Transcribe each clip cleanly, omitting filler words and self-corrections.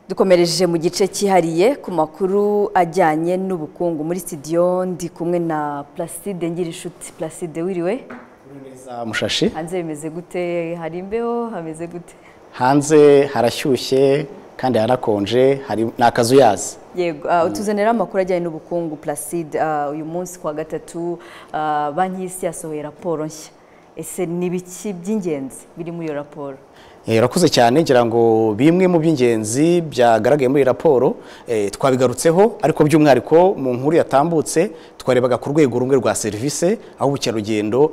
Dukomereje mu gice cyihariye ku makuru ajyanye n'ubukungu muri studio ndi kumwe na Placide Ngirishuti. Placide wiriwe? Neza Mushashi. Hanze bimeze gute? Hari imbeho hameze gute? Hanze harashyushye kandi harakonje, hari nakazu yazi. Yego, utuzanira amakuru ajyanye n'ubukungu Placide. Uyu munsi kwa gatatu banki y'isi yasohoye raporo nshya. Ese nibiki by'ingenzi biri muri iyo raporo? Rakuze cyane ngira ngo bimwe mu by'ingenzi byagaragaye muri raporo twabigarutseho, ariko by'umwihariko mu nkuru yatambutse twarebaga ku rwego rumwe rwa service, aho ubukerarugendo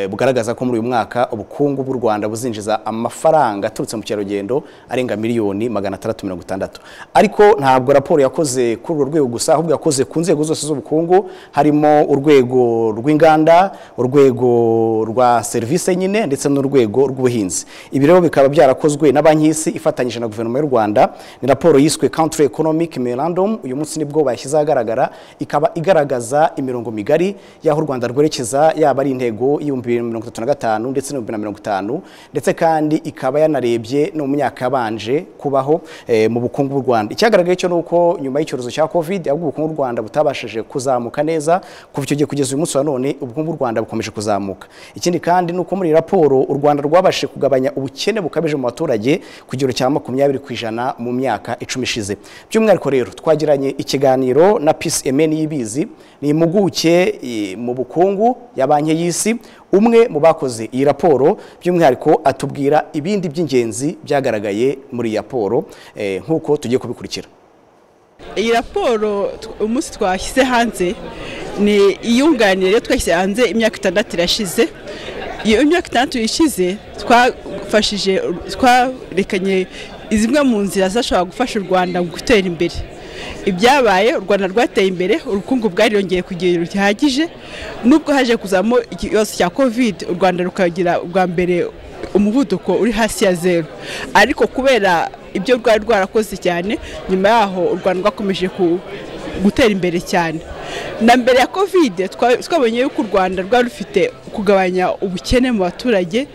bugaragaza ko muri uyu mwaka ubukungu bw'u Rwanda buzinjiza amafaranga aturutse mu cyarugendo arenga miliyoni 660. Ariko ntabwo raporo yakoze kuri urwo rwego gusa, ahubwo yakoze ku nzego zose z'ubukungu, harimo urwego rw'inganda, urwego rwa service nyine ndetse n'urwego rw'ubuhinzi. Ibi rero bikaba byarakozwe na banki y'isi ifatanyije na guverinoma y'u Rwanda. Ni raporo yiswe Country Economic Memorandum. Uyu munsi nibwo bayashyize ahagaragara, ikaba igaragaza imirongo migari y'aho u Rwanda rwerekeza, yaba ari intego y'2035 ndetse no 2050, ndetse kandi ikaba yanarebye no mu myaka yabanje kubaho mu bukungu bw'u Rwanda. Icyagaragaye cyo nuko nyuma y'icyorezo cya Covid ahubwo ubukungu bw'u Rwanda butabashije kuzamuka neza, kuva icyo gihe kugeza uyu munsi wa none ubukungu bw'u Rwanda bukomeje kuzamuka. Ikindi kandi nuko muri raporo u Rwanda rwabashije kugabanya ubukene bukabije mu baturage ku kigero cya 20% mu myaka 10 ishize. By'umwihariko rero twagiranye ikiganiro na Peace Emeni Yibizi, ni impuguke mu bukungu ya banki y'isi, umwe mu bakoze iyi raporo. By'umwihariko atubwira ibindi by'ingenzi byagaragaye muri iyi raporo nk'uko tugiye kubikurikira. Iyi raporo umunsi twashyize hanze ni iyunganire twashyize hanze imyaka 6 irashize. Iyo imyaka 6 ishize twarekanye zimwe mu nzira zashobora gufasha u Rwanda gutera imbere. Ibyabaye u Rwanda rwateye imbere, urukungu bwariyongeye ku kigero gihagije, nubwo haje kuzamo ikibazo cya Covid u Rwanda rukagira ubwa mbere umuvuduko uri hasi ya 0. Ariko kubera ibyo rwari rwarakoze cyane, nyuma yaho u Rwanda rwakomeje gutera imbere cyane. Na mbere ya Covid twabonye yuko u Rwanda rwari rufite kugabanya ubukene mu baturage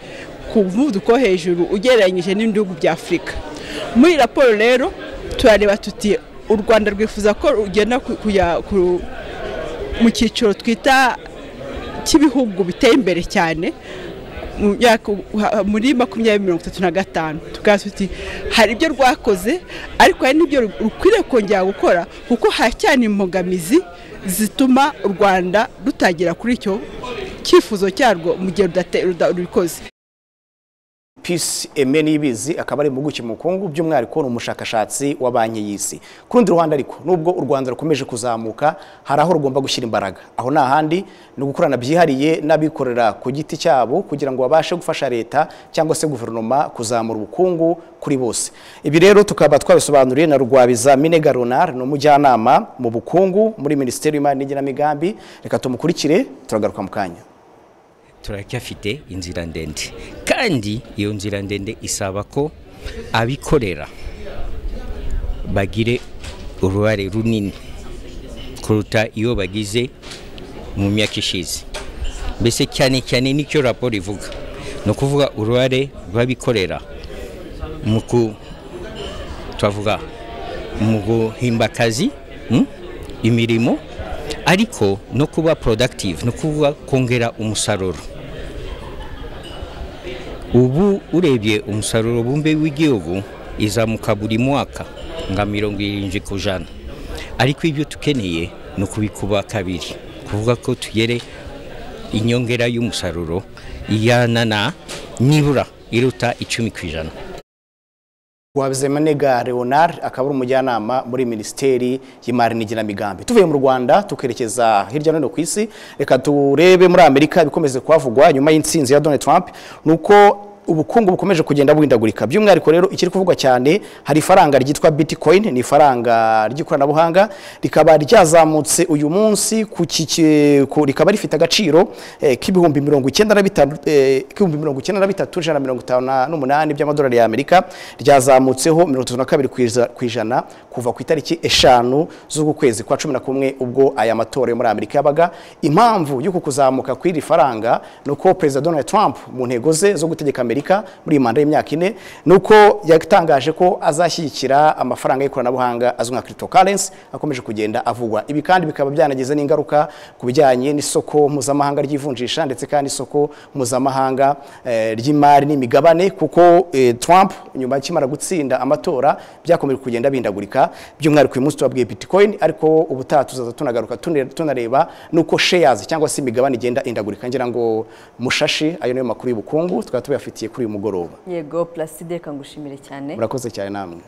ku muvuduko hejuru ugereranyije n'ibindi bihugu bya Afurika. Muri raporo rero turareba tuti u Rwanda rwifuza ko rugenda mu cyiciro twita cy'ibihugu biteye imbere cyane muri 2035. Tukaza tuti hari ibyo rwakoze, ariko hari n'ibyo rukwiriye kongera gukora, kuko hacyane imbogamizi zituma u Rwanda rutagira kuri icyo cyifuzo cyarwo mu gihe rubikoze. Peace Emeni Yibizi akaba ari impuguke mu bukungu, by'umwihariko n'umushakashatsi wa banki y'isi. Ku rundi ruhande ariko nubwo u Rwanda rukomeje kuzamuka, hari aho rugomba gushyira imbaraga. Aho nahandi ni gukorana byihariye n'abikorera ku giti cyabo kugira ngo babashe gufasha leta cyangwa se guverinoma kuzamura ubukungu kuri bose. Ibi rero tukaba twabisobanuriye na Rugwabiza Minega Ronald, no mujyanama mu bukungu muri Minisiteri y'Imari n'Igenamigambi. Reka tumukurikire, turagaruka mu kanya. Turacyafite inzira ndende, kandi iyo nzira ndende isaba ko abikorera bagire uruhare runini kuruta iyo bagize mu myaka ishize. Mbese cyane cyane nicyo raporo ivuga, no kuvuga uruhare rw'abikorera mu guhimba akazi, imirimo, ariko no kuba productive, no kuvuga kongera umusaruro. Ubu urebye umusaruro bumbe w'igihugu izamuka buri mwaka nga 70%, ariko ibyo tukeneye no kubikuba kabiri, kuvuga ko tugere inyongera y'umusaruro yanana nibura iruta 10%. Rugwabiza Minega Ronald akaba ari umujyanama muri Minisiteri y'Imari n'Igenamigambi. Tuvuye mu Rwanda tukerekeza hirya no hino ku isi, reka turebe muri Amerika bikomeze kwavugwa nyuma y'intsinzi ya Donald Trump, nuko ubukungu bukomeje kugenda buhindagurika. By'umwihariko rero ikiri kuvugwa cyane, hari ifaranga ryitwa Bitcoin, ni ifaranga ry'ikoranabuhanga, rikaba ryazamutse uyu munsi rikaba rifite agaciro k'ibihumbi 93,158 by'amadolari y'Amerika, ryazamutseho 32% kuva ku itariki 5 z'ukwezi kwa 11 ubwo aya matora yo muri Amerika yabaga. Impamvu y'uko kuzamuka kw'iri faranga nuko President Donald Trump mu ntego ze zo gutegeka y'Amerika muri iyi manda y'imyaka 4 nuko yatangaje ko azashyigikira amafaranga y'ikoranabuhanga azwi nka cryptocurrency akomeje kugenda avugwa. Ibi kandi bikaba byanagize n'ingaruka ku bijyanye n'isoko mpuzamahanga ry'ivunjisha ndetse kandi isoko mpuzamahanga ry'imari n'imigabane, kuko Trump nyuma y'ikimara gutsinda amatora byakomeje kugenda bindagurika, by'umwihariko uyu munsi tubabwiye Bitcoin, ariko ubutaha tuzaza tunagaruka tunareba nuko shares cyangwa se imigabane igenda indagurika. Ngira ngo Mushashi, ayo niyo makuru y'ubukungu twaba tubafitiye kuri uyu mugoroba. Yego Placide, kangushimire cyane. Murakoze cyane namwe.